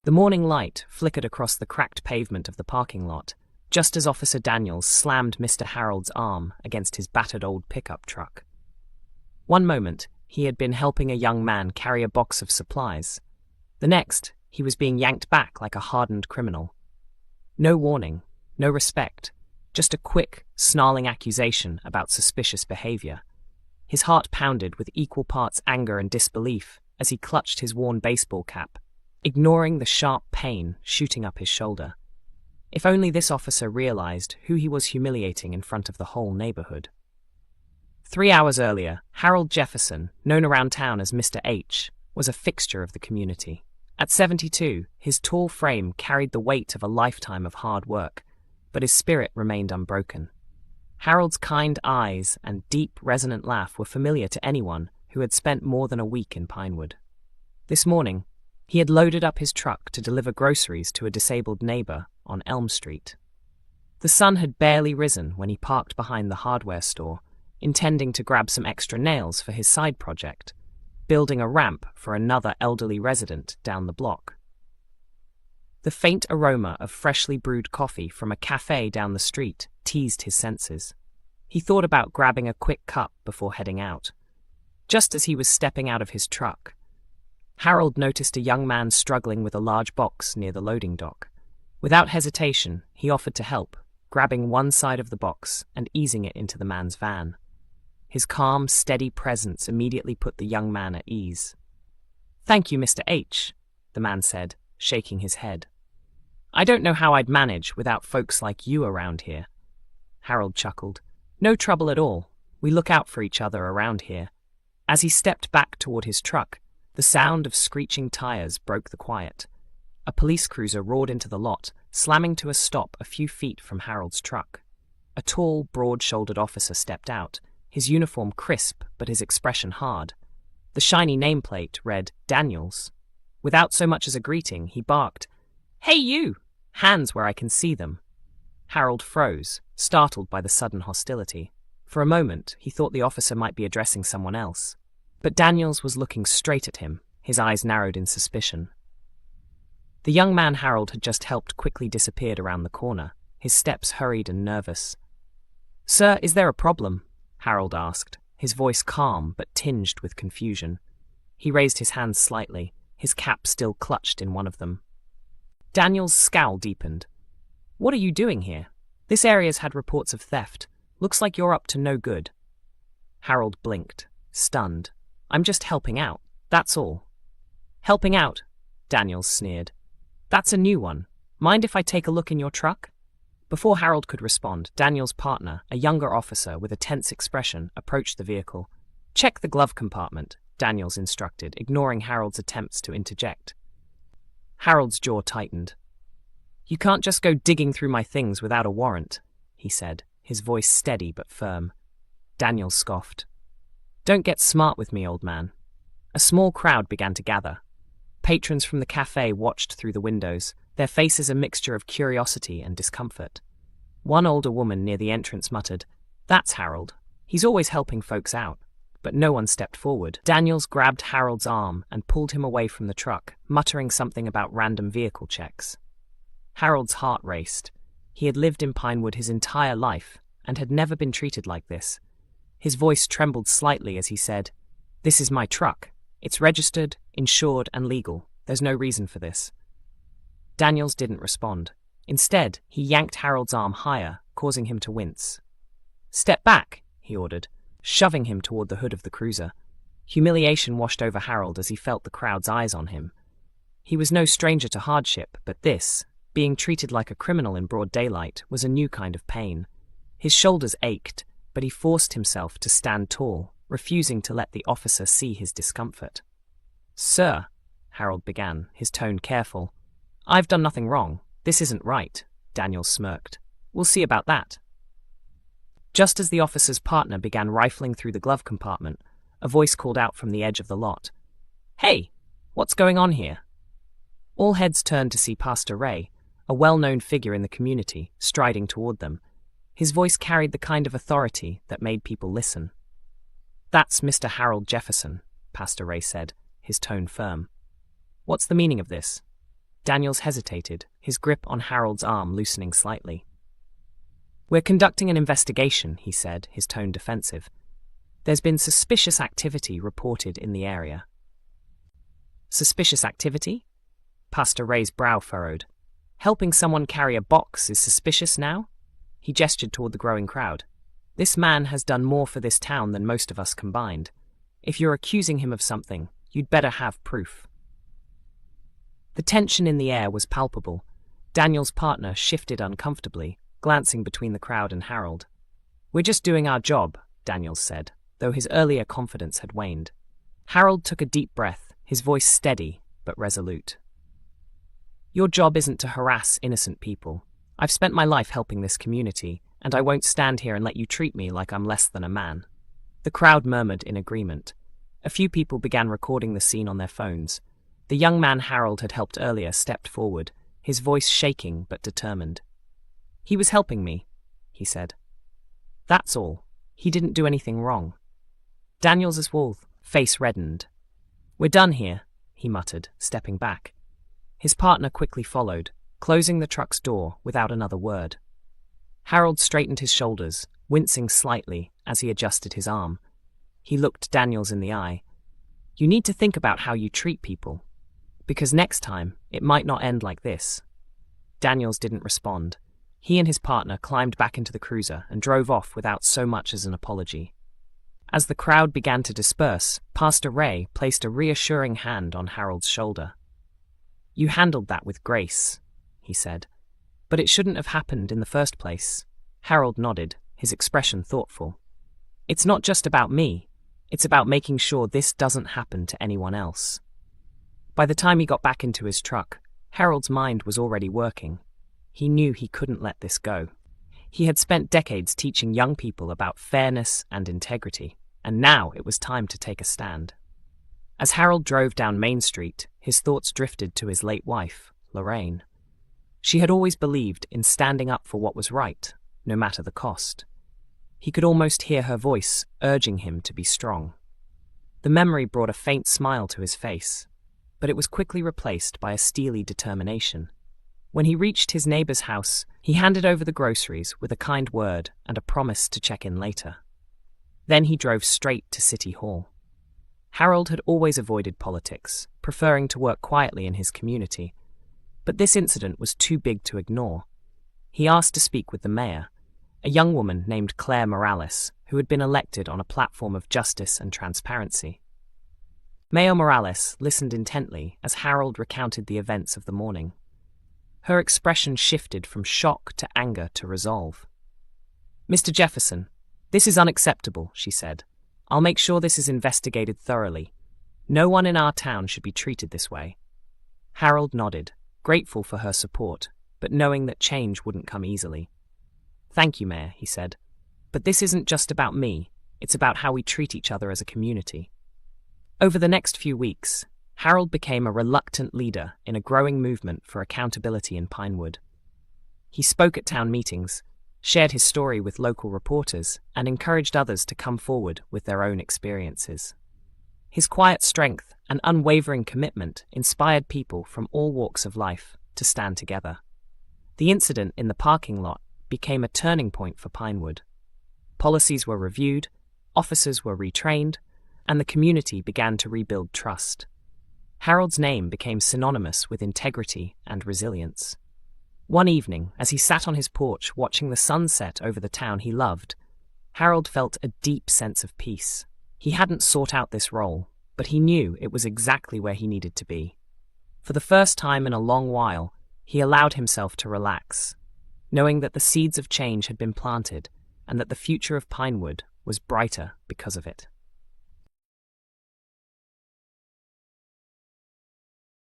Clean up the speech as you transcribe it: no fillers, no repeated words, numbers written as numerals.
The morning light flickered across the cracked pavement of the parking lot, just as Officer Daniels slammed Mr. Harold's arm against his battered old pickup truck. One moment, he had been helping a young man carry a box of supplies. The next, he was being yanked back like a hardened criminal. No warning, no respect, just a quick, snarling accusation about suspicious behavior. His heart pounded with equal parts anger and disbelief as he clutched his worn baseball cap, ignoring the sharp pain shooting up his shoulder. If only this officer realized who he was humiliating in front of the whole neighborhood. 3 hours earlier, Harold Jefferson, known around town as Mr. H, was a fixture of the community. At 72, his tall frame carried the weight of a lifetime of hard work, but his spirit remained unbroken. Harold's kind eyes and deep, resonant laugh were familiar to anyone who had spent more than a week in Pinewood. This morning, he had loaded up his truck to deliver groceries to a disabled neighbor on Elm Street. The sun had barely risen when he parked behind the hardware store, intending to grab some extra nails for his side project, building a ramp for another elderly resident down the block. The faint aroma of freshly brewed coffee from a cafe down the street teased his senses. He thought about grabbing a quick cup before heading out. Just as he was stepping out of his truck, Harold noticed a young man struggling with a large box near the loading dock. Without hesitation, he offered to help, grabbing one side of the box and easing it into the man's van. His calm, steady presence immediately put the young man at ease. "Thank you, Mr. H," the man said, shaking his head. "I don't know how I'd manage without folks like you around here." Harold chuckled. "No trouble at all. We look out for each other around here." As he stepped back toward his truck, the sound of screeching tires broke the quiet. A police cruiser roared into the lot, slamming to a stop a few feet from Harold's truck. A tall, broad-shouldered officer stepped out, his uniform crisp but his expression hard. The shiny nameplate read Daniels. Without so much as a greeting, he barked, "Hey you! Hands where I can see them." Harold froze, startled by the sudden hostility. For a moment, he thought the officer might be addressing someone else. But Daniels was looking straight at him, his eyes narrowed in suspicion. The young man Harold had just helped quickly disappeared around the corner, his steps hurried and nervous. "Sir, is there a problem?" Harold asked, his voice calm but tinged with confusion. He raised his hands slightly, his cap still clutched in one of them. Daniels' scowl deepened. "What are you doing here? This area's had reports of theft. Looks like you're up to no good." Harold blinked, stunned. "I'm just helping out, that's all." "Helping out?" Daniels sneered. "That's a new one. Mind if I take a look in your truck?" Before Harold could respond, Daniels' partner, a younger officer with a tense expression, approached the vehicle. "Check the glove compartment," Daniels instructed, ignoring Harold's attempts to interject. Harold's jaw tightened. "You can't just go digging through my things without a warrant," he said, his voice steady but firm. Daniels scoffed. "Don't get smart with me, old man." A small crowd began to gather. Patrons from the cafe watched through the windows, their faces a mixture of curiosity and discomfort. One older woman near the entrance muttered, "That's Harold. He's always helping folks out." But no one stepped forward. Daniels grabbed Harold's arm and pulled him away from the truck, muttering something about random vehicle checks. Harold's heart raced. He had lived in Pinewood his entire life and had never been treated like this. His voice trembled slightly as he said, "This is my truck. It's registered, insured, and legal. There's no reason for this." Daniels didn't respond. Instead, he yanked Harold's arm higher, causing him to wince. "Step back," he ordered, shoving him toward the hood of the cruiser. Humiliation washed over Harold as he felt the crowd's eyes on him. He was no stranger to hardship, but this, being treated like a criminal in broad daylight, was a new kind of pain. His shoulders ached, but he forced himself to stand tall, refusing to let the officer see his discomfort. "Sir," Harold began, his tone careful. "I've done nothing wrong. This isn't right," Daniels smirked. "We'll see about that." Just as the officer's partner began rifling through the glove compartment, a voice called out from the edge of the lot. "Hey, what's going on here?" All heads turned to see Pastor Ray, a well-known figure in the community, striding toward them. His voice carried the kind of authority that made people listen. "That's Mr. Harold Jefferson," Pastor Ray said, his tone firm. "What's the meaning of this?" Daniels hesitated, his grip on Harold's arm loosening slightly. "We're conducting an investigation," he said, his tone defensive. "There's been suspicious activity reported in the area." "Suspicious activity?" Pastor Ray's brow furrowed. "Helping someone carry a box is suspicious now?" He gestured toward the growing crowd. "This man has done more for this town than most of us combined. If you're accusing him of something, you'd better have proof." The tension in the air was palpable. Daniel's partner shifted uncomfortably, glancing between the crowd and Harold. "We're just doing our job," Daniels said, though his earlier confidence had waned. Harold took a deep breath, his voice steady but resolute. "Your job isn't to harass innocent people. I've spent my life helping this community, and I won't stand here and let you treat me like I'm less than a man." The crowd murmured in agreement. A few people began recording the scene on their phones. The young man Harold had helped earlier stepped forward, his voice shaking but determined. "He was helping me," he said. "That's all. He didn't do anything wrong." Daniels's face reddened. "We're done here," he muttered, stepping back. His partner quickly followed, closing the truck's door without another word. Harold straightened his shoulders, wincing slightly as he adjusted his arm. He looked Daniels in the eye. "You need to think about how you treat people, because next time it might not end like this." Daniels didn't respond. He and his partner climbed back into the cruiser and drove off without so much as an apology. As the crowd began to disperse, Pastor Ray placed a reassuring hand on Harold's shoulder. "You handled that with grace," he said. "But it shouldn't have happened in the first place." Harold nodded, his expression thoughtful. "It's not just about me. It's about making sure this doesn't happen to anyone else." By the time he got back into his truck, Harold's mind was already working. He knew he couldn't let this go. He had spent decades teaching young people about fairness and integrity, and now it was time to take a stand. As Harold drove down Main Street, his thoughts drifted to his late wife, Lorraine. She had always believed in standing up for what was right, no matter the cost. He could almost hear her voice urging him to be strong. The memory brought a faint smile to his face, but it was quickly replaced by a steely determination. When he reached his neighbor's house, he handed over the groceries with a kind word and a promise to check in later. Then he drove straight to City Hall. Harold had always avoided politics, preferring to work quietly in his community. But this incident was too big to ignore. He asked to speak with the mayor, a young woman named Claire Morales, who had been elected on a platform of justice and transparency. Mayor Morales listened intently as Harold recounted the events of the morning. Her expression shifted from shock to anger to resolve. "Mr. Jefferson, this is unacceptable," she said. "I'll make sure this is investigated thoroughly. No one in our town should be treated this way." Harold nodded, grateful for her support, but knowing that change wouldn't come easily. "Thank you, Mayor," he said. "But this isn't just about me. It's about how we treat each other as a community." Over the next few weeks, Harold became a reluctant leader in a growing movement for accountability in Pinewood. He spoke at town meetings, shared his story with local reporters, and encouraged others to come forward with their own experiences. His quiet strength and unwavering commitment inspired people from all walks of life to stand together. The incident in the parking lot became a turning point for Pinewood. Policies were reviewed, officers were retrained, and the community began to rebuild trust. Harold's name became synonymous with integrity and resilience. One evening, as he sat on his porch watching the sunset over the town he loved, Harold felt a deep sense of peace. He hadn't sought out this role, but he knew it was exactly where he needed to be. For the first time in a long while, he allowed himself to relax, knowing that the seeds of change had been planted and that the future of Pinewood was brighter because of it.